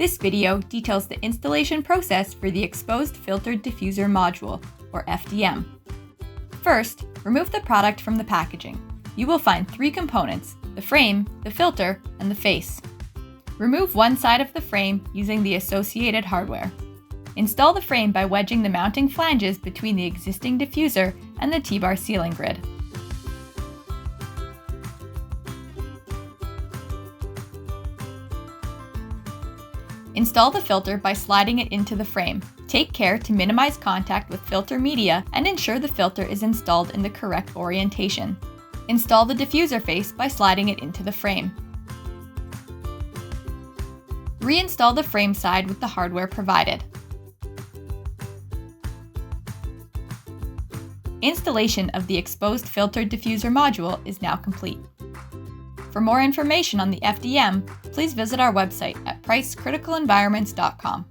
This video details the installation process for the Exposed Filtered Diffuser module, or FDM. First, remove the product from the packaging. You will find 3 components: the frame, the filter, and the face. Remove one side of the frame using the associated hardware. Install the frame by wedging the mounting flanges between the existing diffuser and the T-bar sealing grid. Install the filter by sliding it into the frame. Take care to minimize contact with filter media and ensure the filter is installed in the correct orientation. Install the diffuser face by sliding it into the frame. Reinstall the frame side with the hardware provided. Installation of the Exposed Filtered Diffuser module is now complete. For more information on the FDM, please visit our website at pricecriticalenvironments.com.